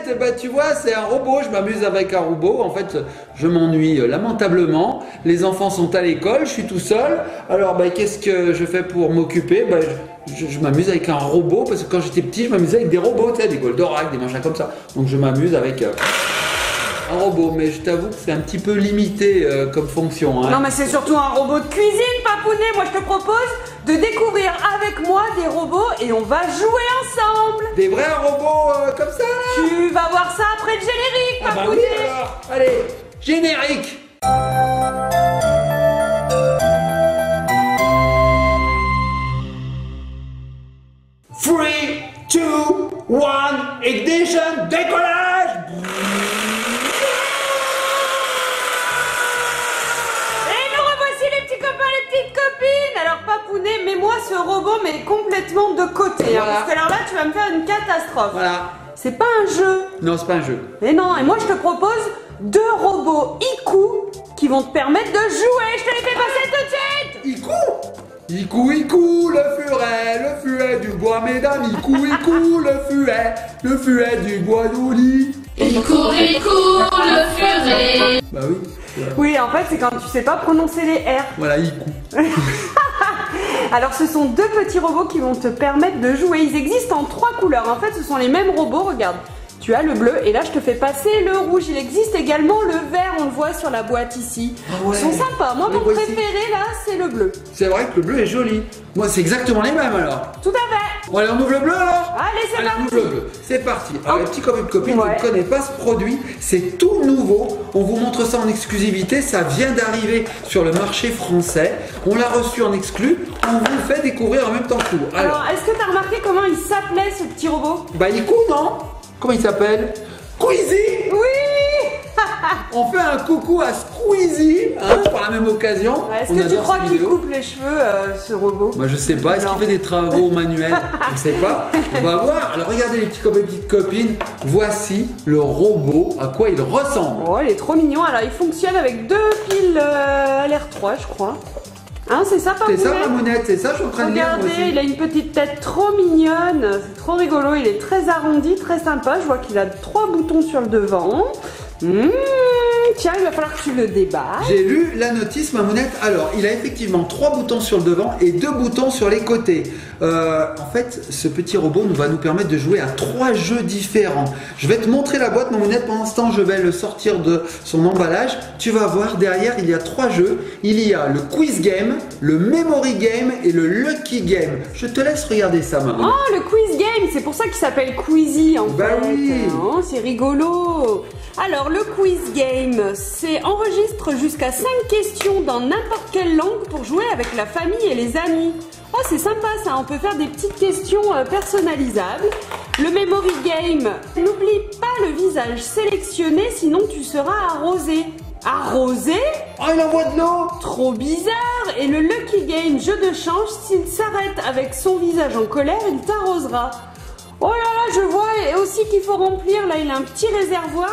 Mamounette, bah tu vois, c'est un robot, je m'amuse avec un robot. En fait, je m'ennuie lamentablement. Les enfants sont à l'école, je suis tout seul. Alors, bah, qu'est-ce que je fais pour m'occuper? Bah, je m'amuse avec un robot, parce que quand j'étais petit, je m'amusais avec des robots, tu sais, des Goldorak, des machins comme ça. Donc, je m'amuse avec un robot, mais je t'avoue que c'est un petit peu limité comme fonction. Hein. Non, mais c'est surtout un robot de cuisine, Papounet. Moi, je te propose de découvrir avec moi des robots et on va jouer ensemble. Des vrais robots comme ça là? Tu vas voir ça après le générique, Ah bah Papounet. oui, alors. Allez, générique. Three, two, one, ignition, décollage. Et nous revoici les petits copains, les petites copines. Alors Papounet, mets-moi ce robot mais complètement de côté, Voilà. hein, parce que alors là tu vas me faire une catastrophe. Voilà. C'est pas un jeu. Non, c'est pas un jeu. Mais non, et moi je te propose 2 robots Iku qui vont te permettre de jouer. Je te les fais passer tout de suite. Ikou, le fuet du bois, mesdames. Ikou, le fuet du bois d'Ouli. Il court, le furet. Bah oui. Voilà. Oui, en fait c'est quand tu sais pas prononcer les R. Voilà, Ikou. Alors ce sont 2 petits robots qui vont te permettre de jouer. Ils existent en 3 couleurs. En fait ce sont les mêmes robots, regarde. Tu as le bleu et là je te fais passer le rouge. Il existe également le vert, on le voit sur la boîte ici. Ah ouais. Ils sont sympas. Moi mon Voici. préféré là c'est le bleu. C'est vrai que le bleu est joli. Moi, c'est exactement les mêmes alors. Tout à fait. Bon, allez, on ouvre le bleu alors. Allez, c'est Allez, on parti. ouvre le bleu. C'est parti. Alors, les petits copains et copines, Ouais. vous ne connaissez pas ce produit. C'est tout nouveau. On vous montre ça en exclusivité. Ça vient d'arriver sur le marché français. On l'a reçu en exclu. On vous le fait découvrir en même temps que vous. Alors, est-ce que tu as remarqué comment il s'appelait ce petit robot? Bah, Ikou, non? Comment il s'appelle? Squeezie. Oui. On fait un coucou à Squeezie, hein, par la même occasion. Est-ce On que tu adore crois cette qu'il vidéo. coupe les cheveux, ce robot? Moi je sais pas, est-ce Non. qu'il fait des travaux manuels? Je sais pas, on va voir. Alors regardez les petits copains et petites copines, voici le robot, à quoi il ressemble. Oh, il est trop mignon. Alors, il fonctionne avec 2 piles LR3, je crois. Hein, c'est ça, C'est ça Papounet? Mamounette, c'est ça je suis en train de dire moi Regardez, aussi. il a une petite tête trop mignonne. C'est trop rigolo. Il est très arrondi, très sympa. Je vois qu'il a 3 boutons sur le devant. Tiens, il va falloir que tu le déballes. J'ai lu la notice Mamounette, alors il a effectivement 3 boutons sur le devant et 2 boutons sur les côtés. En fait, ce petit robot va nous permettre de jouer à 3 jeux différents. Je vais te montrer la boîte Mamounette, pendant ce temps je vais le sortir de son emballage. Tu vas voir, derrière il y a 3 jeux. Il y a le quiz game, le memory game et le lucky game. Je te laisse regarder ça Mamounette. Oh, le quiz game, c'est pour ça qu'il s'appelle Queasy en Bah fait. oui. Oh, c'est rigolo. Alors, le quiz game, c'est enregistre jusqu'à 5 questions dans n'importe quelle langue pour jouer avec la famille et les amis. Oh, c'est sympa ça, on peut faire des petites questions personnalisables. Le memory game, n'oublie pas le visage sélectionné, sinon tu seras arrosé. Arrosé? Oh il envoie de l'eau. Trop bizarre. Et le lucky game, jeu de chance, s'il s'arrête avec son visage en colère, il t'arrosera. Oh là là, je vois et aussi qu'il faut remplir, là il a un petit réservoir.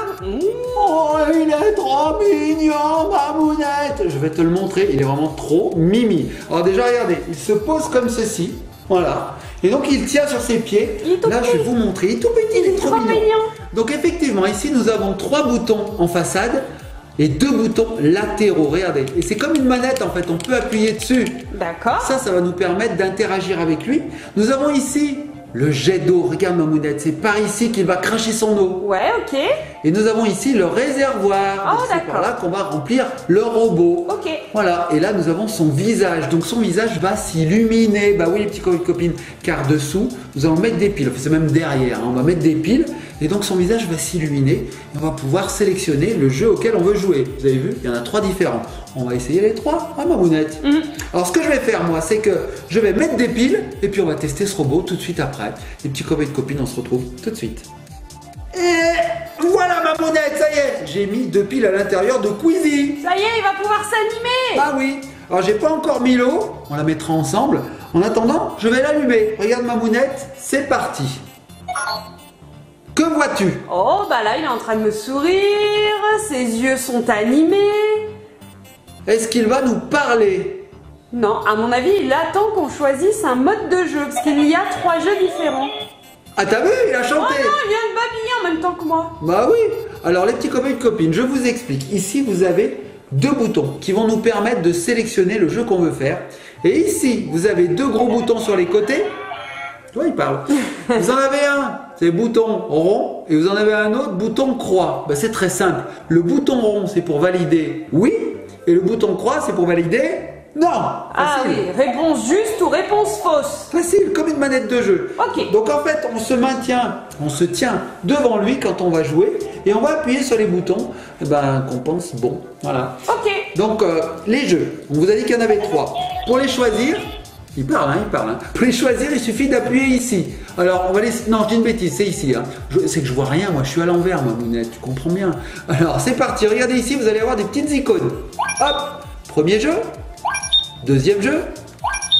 Oh, il est trop mignon, Mamounette. Je vais te le montrer, il est vraiment trop mimi. Alors déjà, regardez, il se pose comme ceci, voilà. Et donc, il tient sur ses pieds. Il est tout Là, petit. je vais vous montrer, il est tout petit, il est trop mignon. Donc, effectivement, ici, nous avons 3 boutons en façade et 2 boutons latéraux, regardez. Et c'est comme une manette, en fait, on peut appuyer dessus. D'accord. Ça va nous permettre d'interagir avec lui. Nous avons ici le jet d'eau, regarde Mamounette, c'est par ici qu'il va cracher son eau. Ouais, ok. Et nous avons ici le réservoir. Oh, C'est d'accord. par là qu'on va remplir le robot. Ok. Voilà, et là nous avons son visage. Donc son visage va s'illuminer. Bah oui les petits copines, car dessous, nous allons mettre des piles. Enfin, c'est même derrière, hein. On va mettre des piles. Et donc son visage va s'illuminer. Et on va pouvoir sélectionner le jeu auquel on veut jouer. Vous avez vu, il y en a 3 différents. On va essayer les 3, hein Mamounette. Alors ce que je vais faire moi, c'est que je vais mettre des piles. Et puis on va tester ce robot tout de suite après. Les petits copains et copines, on se retrouve tout de suite. Et voilà Mamounette, ça y est, j'ai mis 2 piles à l'intérieur de Queasy. Ça y est, il va pouvoir s'animer. Ah oui, alors j'ai pas encore mis l'eau, on la mettra ensemble. En attendant, je vais l'allumer. Regarde Mamounette, c'est parti. Que vois-tu? Oh, bah là, il est en train de me sourire. Ses yeux sont animés. Est-ce qu'il va nous parler? Non, à mon avis, il attend qu'on choisisse un mode de jeu, parce qu'il y a 3 jeux différents. Ah, t'as vu, il a Oh chanté. non, il vient de babiller en même temps que moi. Bah oui. Alors les petits copains et copines, je vous explique. Ici, vous avez deux boutons qui vont nous permettre de sélectionner le jeu qu'on veut faire. Et ici, vous avez deux gros boutons sur les côtés. Toi, il parle. Vous en avez un, c'est le bouton rond, et vous en avez un autre, bouton croix. Ben, c'est très simple. Le bouton rond, c'est pour valider oui, et le bouton croix, c'est pour valider non. Ah Facile. oui, réponse juste ou réponse fausse. Facile, comme une manette de jeu. Ok. Donc en fait, on se tient devant lui quand on va jouer, et on va appuyer sur les boutons qu'on pense bon. Voilà. Ok. Donc les jeux, on vous a dit qu'il y en avait 3. Pour les choisir, il parle. Pour les choisir, il suffit d'appuyer ici. Alors on va laisser. Non, je dis une bêtise, c'est ici. C'est que je vois rien, moi je suis à l'envers, ma mounette, tu comprends bien. Alors c'est parti, regardez ici, vous allez avoir des petites icônes. Hop, premier jeu, deuxième jeu,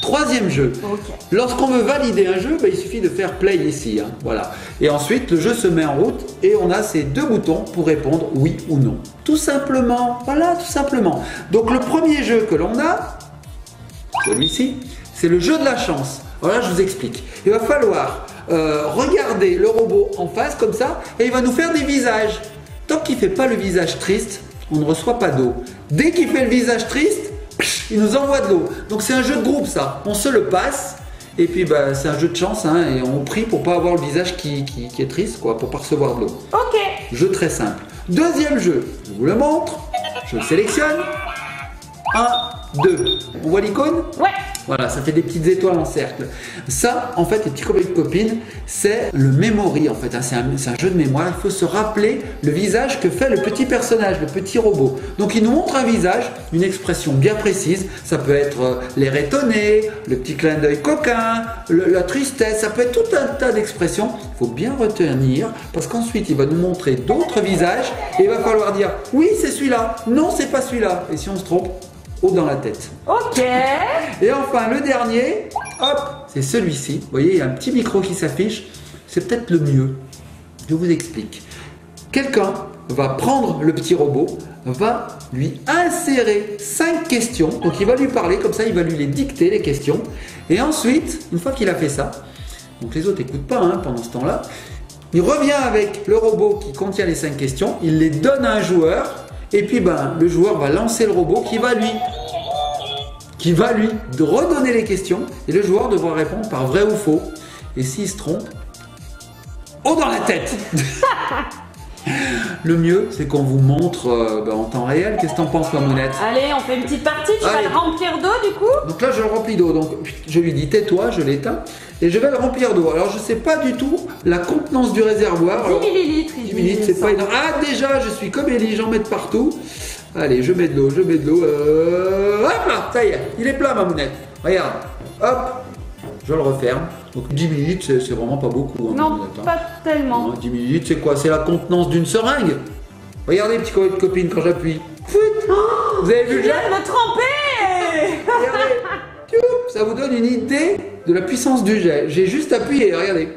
troisième jeu. Ok. Lorsqu'on veut valider un jeu, il suffit de faire play ici. Voilà. Et ensuite, le jeu se met en route et on a ces deux boutons pour répondre oui ou non. Tout simplement. Voilà, tout simplement. Donc le premier jeu que l'on a, celui-ci, c'est le jeu de la chance. Voilà, je vous explique. Il va falloir regarder le robot en face comme ça et il va nous faire des visages. Tant qu'il ne fait pas le visage triste, on ne reçoit pas d'eau. Dès qu'il fait le visage triste, il nous envoie de l'eau. Donc c'est un jeu de groupe ça. On se le passe et puis c'est un jeu de chance et on prie pour pas avoir le visage qui est triste quoi, pour pas recevoir de l'eau. Ok. Jeu très simple. Deuxième jeu, je vous le montre. Je le sélectionne. 1, 2. On voit l'icône? Ouais. Voilà, ça fait des petites étoiles en cercle. Ça, en fait, les petits copains et copines, c'est le memory, en fait. C'est un jeu de mémoire. Il faut se rappeler le visage que fait le petit personnage, le petit robot. Donc, il nous montre un visage, une expression bien précise. Ça peut être l'air étonné, le petit clin d'œil coquin, la tristesse. Ça peut être tout un tas d'expressions. Il faut bien retenir parce qu'ensuite, il va nous montrer d'autres visages et il va falloir dire oui, c'est celui-là. Non, c'est pas celui-là. Et si on se trompe, haut dans la tête. Ok. Et enfin, le dernier, hop, c'est celui-ci. Vous voyez, il y a un petit micro qui s'affiche. C'est peut-être le mieux. Je vous explique. Quelqu'un va prendre le petit robot, va lui insérer 5 questions. Donc, il va lui parler, comme ça, il va lui les dicter, les questions. Et ensuite, une fois qu'il a fait ça, donc les autres n'écoutent pas pendant ce temps-là, il revient avec le robot qui contient les 5 questions, il les donne à un joueur. Et puis le joueur va lancer le robot qui va lui redonner les questions et le joueur devra répondre par vrai ou faux. Et s'il se trompe, haut dans la tête. Le mieux, c'est qu'on vous montre en temps réel. Qu'est-ce que t'en penses, ma mounette? Allez, on fait une petite partie. Tu vas Allez. le remplir d'eau du coup? Donc là, je le remplis d'eau. Donc je lui dis tais-toi, je l'éteins et je vais le remplir d'eau. Alors je sais pas du tout la contenance du réservoir. 10 millilitres. 10 minutes, c'est pas énorme. Ah, déjà, je suis comme Ellie, j'en mets de partout. Allez, je mets de l'eau, hop là, ça y est, il est plein, ma mounette. Regarde, hop, je le referme. Donc 10 minutes, c'est vraiment pas beaucoup. Non, mounette, pas tellement. 10 minutes, c'est quoi? C'est la contenance d'une seringue. Regardez, petits copines, quand j'appuie. Vous avez vu le Tu jet? viens de me tremper. Regardez, ça vous donne une idée de la puissance du jet. J'ai juste appuyé, regardez,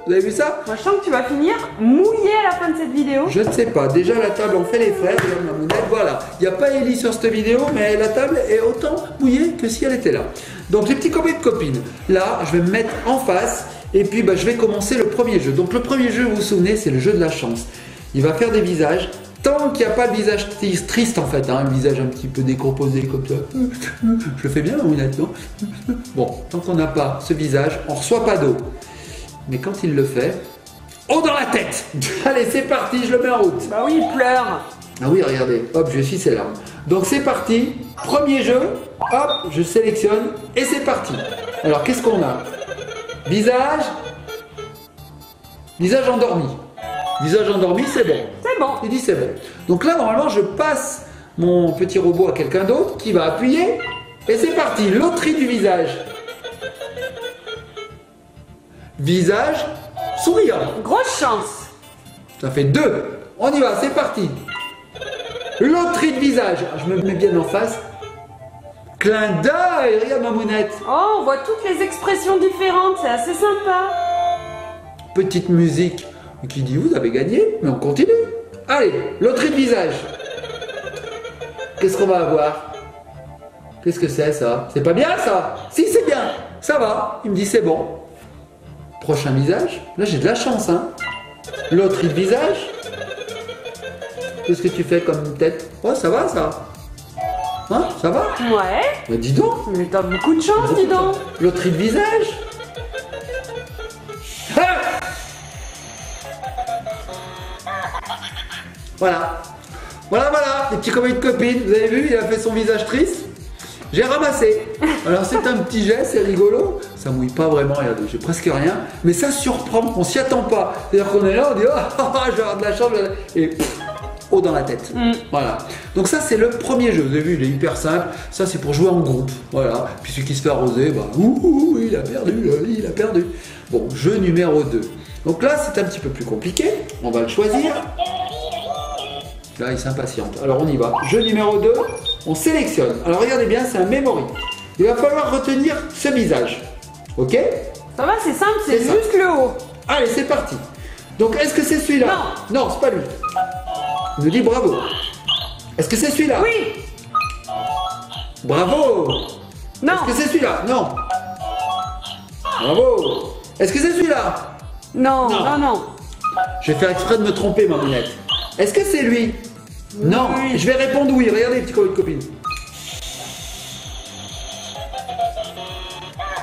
vous avez vu ça? Moi, je sens que tu vas finir mouillé à la fin de cette vidéo. Je ne sais pas, déjà la table on fait les frais, regarde ma mounette, voilà. Il n'y a pas Ellie sur cette vidéo, mais la table est autant mouillée que si elle était là. Donc les petits copains de copines, là je vais me mettre en face et puis je vais commencer le premier jeu. Donc le premier jeu, vous vous souvenez, c'est le jeu de la chance. Il va faire des visages, tant qu'il n'y a pas de visage triste en fait, le visage un petit peu décomposé comme ça. Je le fais bien ma mounette, non? Bon, tant qu'on n'a pas ce visage, on ne reçoit pas d'eau. Mais quand il le fait, haut dans la tête. Allez, c'est parti, je le mets en route. Bah oui, il pleure. Ah oui, regardez, hop, je suis ses larmes. Donc c'est parti, premier jeu, hop, je sélectionne et c'est parti. Alors qu'est-ce qu'on a? Visage endormi. Visage endormi, c'est bon. C'est bon. Il dit c'est bon. Donc là, normalement, je passe mon petit robot à quelqu'un d'autre qui va appuyer et c'est parti, loterie du visage. Visage souriant. Grosse chance. Ça fait 2. On y va, c'est parti. Loterie de visage. Je me mets bien en face. Clin d'œil, regarde ma mounette. Oh, on voit toutes les expressions différentes, c'est assez sympa. Petite musique qui dit vous avez gagné, mais on continue. Allez, loterie de visage. Qu'est-ce qu'on va avoir? Qu'est-ce que c'est ça? C'est pas bien ça? Si, c'est bien. Ça va. Il me dit c'est bon. Prochain visage. Là, j'ai de la chance, hein. L'autre visage. Qu'est-ce que tu fais comme tête? Oh, ça va, ça. Hein, ça va? Ouais. Bah, dis donc. Mais t'as beaucoup de chance, dis donc. L'autre visage. Ah, voilà. Voilà, voilà. Les petits copains de copines. Vous avez vu, il a fait son visage triste. J'ai ramassé. Alors c'est un petit geste, c'est rigolo. Ça mouille pas vraiment, regardez, j'ai presque rien. Mais ça surprend, on s'y attend pas. C'est-à-dire qu'on est là, on dit oh, je vais avoir de la chance. Et pff, eau dans la tête. Voilà. Donc ça c'est le premier jeu. Vous avez vu, il est hyper simple. Ça c'est pour jouer en groupe. Voilà. Puis celui qui se fait arroser, bah il a perdu, il a perdu. Bon, jeu numéro 2. Donc là c'est un petit peu plus compliqué. On va le choisir. Là il s'impatiente. Alors on y va. Jeu numéro 2. On sélectionne. Alors regardez bien, c'est un memory. Il va falloir retenir ce visage. Ok? Ça va, c'est simple, c'est C'est juste le haut. Allez, c'est parti. Donc est-ce que c'est celui-là? Non, c'est pas lui. Il nous dit bravo. Est-ce que c'est celui-là? Oui. Bravo. Non. Est-ce que c'est celui-là? Non. Bravo. Est-ce que c'est celui-là? Non, Non. non, non. Je vais faire exprès de me tromper, ma mounette. Est-ce que c'est lui? Non. Oui. Je vais répondre oui. Regardez, petit copain de copine.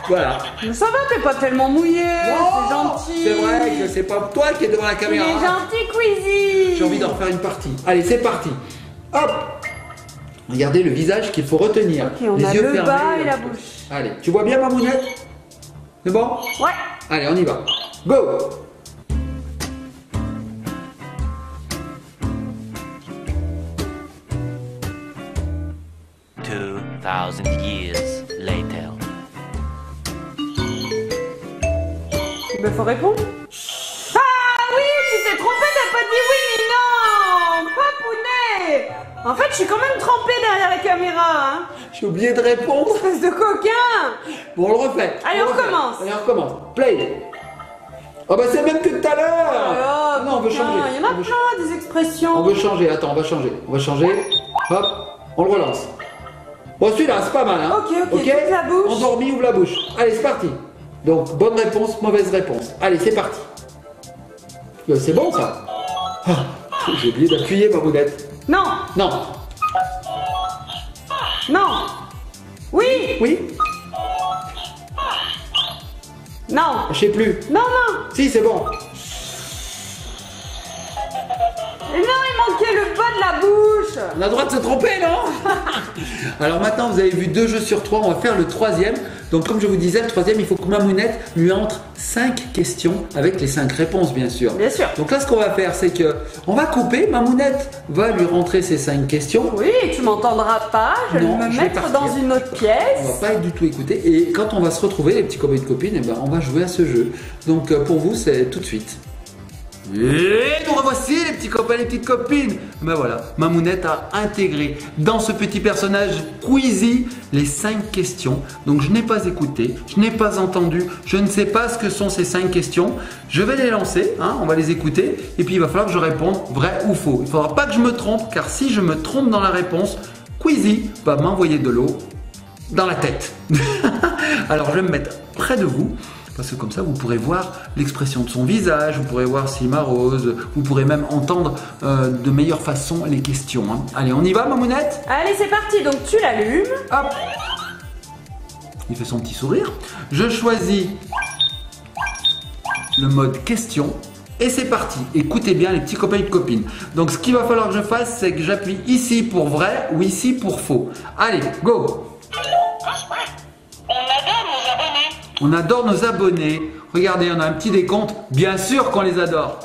Voilà. Mais ça va, t'es pas tellement mouillé, c'est gentil. C'est vrai que c'est pas toi qui es devant la Il caméra. est gentil, Queasy. J'ai envie d'en refaire une partie. Allez, c'est parti. Hop. Regardez le visage qu'il faut retenir. Ok, on Les a yeux le fermés. bas et la bouche. Allez, tu vois bien ma mounette? C'est bon? Ouais. Allez, on y va. Go. Thousand years later. Ben faut répondre. Ah oui, tu t'es trompé, t'as pas dit oui ni non. Papounet. En fait, je suis quand même trempée derrière la caméra, hein. J'ai oublié de répondre. Espèce de coquin. Bon, on le refait. Allez, on le refait. recommence. Allez, on recommence. Play. Oh bah c'est même que tout à l'heure. Oh, Non, on veut putain, changer. il y en a On veut- plein, des expressions. On veut changer. Attends, on va changer. On va changer. Hop, on le relance. Bon, celui-là, c'est pas mal, hein. Ok, ouvre la bouche. Endormi, ouvre la bouche. Allez, c'est parti. Donc, bonne réponse, mauvaise réponse. Allez, c'est parti. C'est bon, ça. Ah, j'ai oublié d'appuyer, ma mounette. Non, Non. non. Oui, Oui. non, Je sais plus. non, non. Si, c'est bon. Et non, il manquait le bas de la bouche. On a le droit de se tromper, non? Alors maintenant, vous avez vu 2 jeux sur 3. On va faire le 3e. Donc, comme je vous disais, le 3e, il faut que ma mounette lui entre 5 questions avec les 5 réponses, bien sûr. Bien sûr. Donc là, ce qu'on va faire, c'est que on va couper. Ma mounette va lui rentrer ces 5 questions. Oui, tu m'entendras pas. Je vais Non, me je vais mettre partir. dans une autre On pièce. va pas être du tout écouté. Et quand on va se retrouver, les petits copains et copines, eh ben, on va jouer à ce jeu. Donc pour vous, c'est tout de suite. Et nous revoici les petits copains et les petites copines. Ben voilà, ma mounette a intégré dans ce petit personnage Queasy les 5 questions. Donc je n'ai pas écouté, je n'ai pas entendu, je ne sais pas ce que sont ces 5 questions. Je vais les lancer, hein, on va les écouter. Et puis il va falloir que je réponde vrai ou faux. Il ne faudra pas que je me trompe, car si je me trompe dans la réponse, Queasy va m'envoyer de l'eau dans la tête. Alors je vais me mettre près de vous. Parce que comme ça, vous pourrez voir l'expression de son visage, vous pourrez voir s'il m'arrose, vous pourrez même entendre de meilleure façon les questions. Hein. Allez, on y va, ma mounette? Allez, c'est parti. Donc tu l'allumes. Hop. Il fait son petit sourire. Je choisis le mode question. Et c'est parti. Écoutez bien les petits copains et copines. Donc ce qu'il va falloir que je fasse, c'est que j'appuie ici pour vrai ou ici pour faux. Allez, go. On adore nos abonnés. Regardez, on a un petit décompte. Bien sûr qu'on les adore.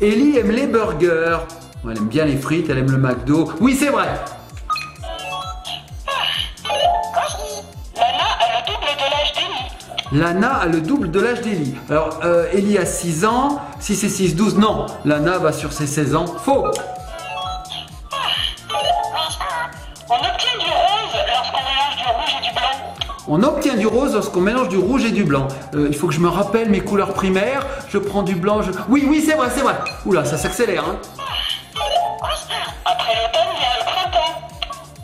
Ellie aime les burgers. Elle aime bien les frites, elle aime le McDo. Oui, c'est vrai. Lana a le double de l'âge d'Ellie. Alors, Ellie a 6 ans. Si c'est 6, 12, non. Lana va sur ses 16 ans. Faux. On obtient du rose lorsqu'on mélange du rouge et du blanc. Il faut que je me rappelle mes couleurs primaires. Je prends du blanc. Oui, oui, c'est vrai, c'est vrai. Oula, ça s'accélère. Hein.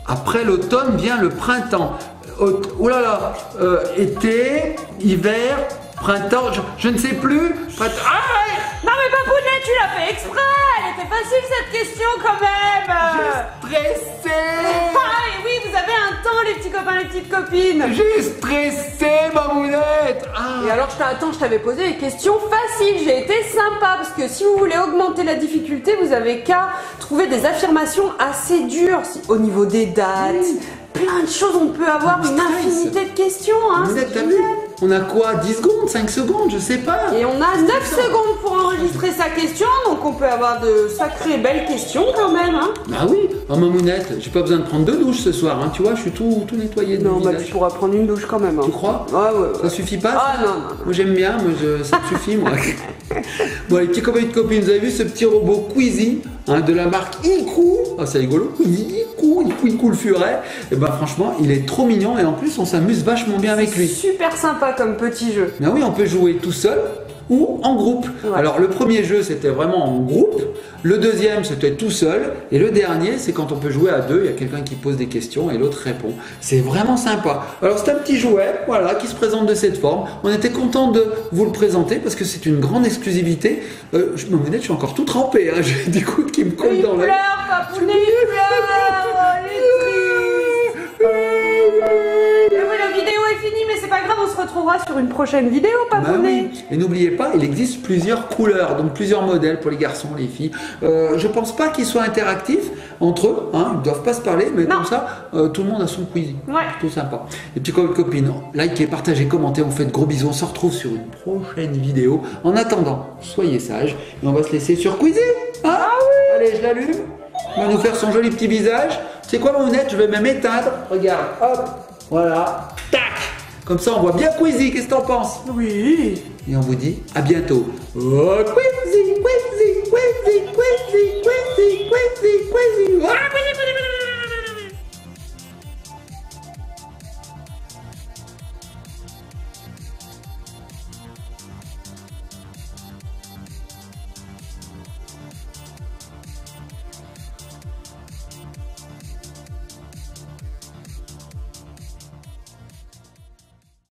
Après l'automne vient le printemps. oh là là, été, hiver, printemps, je ne sais plus. Printemps, Non mais Papounet, tu l'as fait exprès. Elle était facile cette question quand même. stressé. Ah et oui, vous avez un temps les petits copains, les petites copines. J'ai stressé, Mamounette. Et alors je t'avais posé des questions faciles, j'ai été sympa parce que si vous voulez augmenter la difficulté, vous avez qu'à trouver des affirmations assez dures au niveau des dates, plein de choses, on peut avoir une infinité de questions. Hein, Mamounette, c'est t'as vu? génial. On a quoi? 10 secondes, 5 secondes, je sais pas. Et on a 9 secondes pour enregistrer sa question, donc on peut avoir de sacrées belles questions quand même. Hein. Bah oui, oh Mamounette, j'ai pas besoin de prendre 2 douches ce soir, hein. Tu vois, je suis tout nettoyé de Non, mon bah visage. tu pourras prendre une douche quand même. Hein. Tu crois? Ouais. Ça suffit pas? Ah ça non. Moi j'aime bien, ça me suffit moi. Bon les petits copains et copines, vous avez vu ce petit robot Quizy de la marque Iku? Ah c'est rigolo, Iku le furet. Et ben franchement il est trop mignon et en plus on s'amuse vachement bien avec lui. Super sympa comme petit jeu. Mais oui, on peut jouer tout seul ou en groupe. Ouais. Alors le premier jeu c'était vraiment en groupe, le deuxième c'était tout seul et le dernier c'est quand on peut jouer à deux, il y a quelqu'un qui pose des questions et l'autre répond. C'est vraiment sympa. Alors c'est un petit jouet voilà, qui se présente de cette forme. On était content de vous le présenter parce que c'est une grande exclusivité. Je suis encore tout trempé, hein. J'ai des coudes qui me collent dans l'œil. Papounet, il pleure, il est triste. Et oui, la vidéo est finie, mais c'est pas grave, on se retrouvera sur une prochaine vidéo, Bah Papounet. oui. Et n'oubliez pas, il existe plusieurs couleurs, donc plusieurs modèles pour les garçons, les filles. Je pense pas qu'ils soient interactifs entre eux, hein, ils doivent pas se parler, mais Non. comme ça, tout le monde a son quiz. Ouais. Tout sympa. Les petits copines, likez, partagez, commentez, on fait de gros bisous. On se retrouve sur une prochaine vidéo. En attendant, soyez sages et on va se laisser sur Quizy. Ah oui. Allez, je l'allume. Il va nous faire son joli petit visage. C'est quoi, Mamounette? Je vais même éteindre. Regarde, hop, voilà, tac. Comme ça, on voit bien Quizy. Qu'est-ce que t'en penses? Oui. Et on vous dit à bientôt. Au quiz.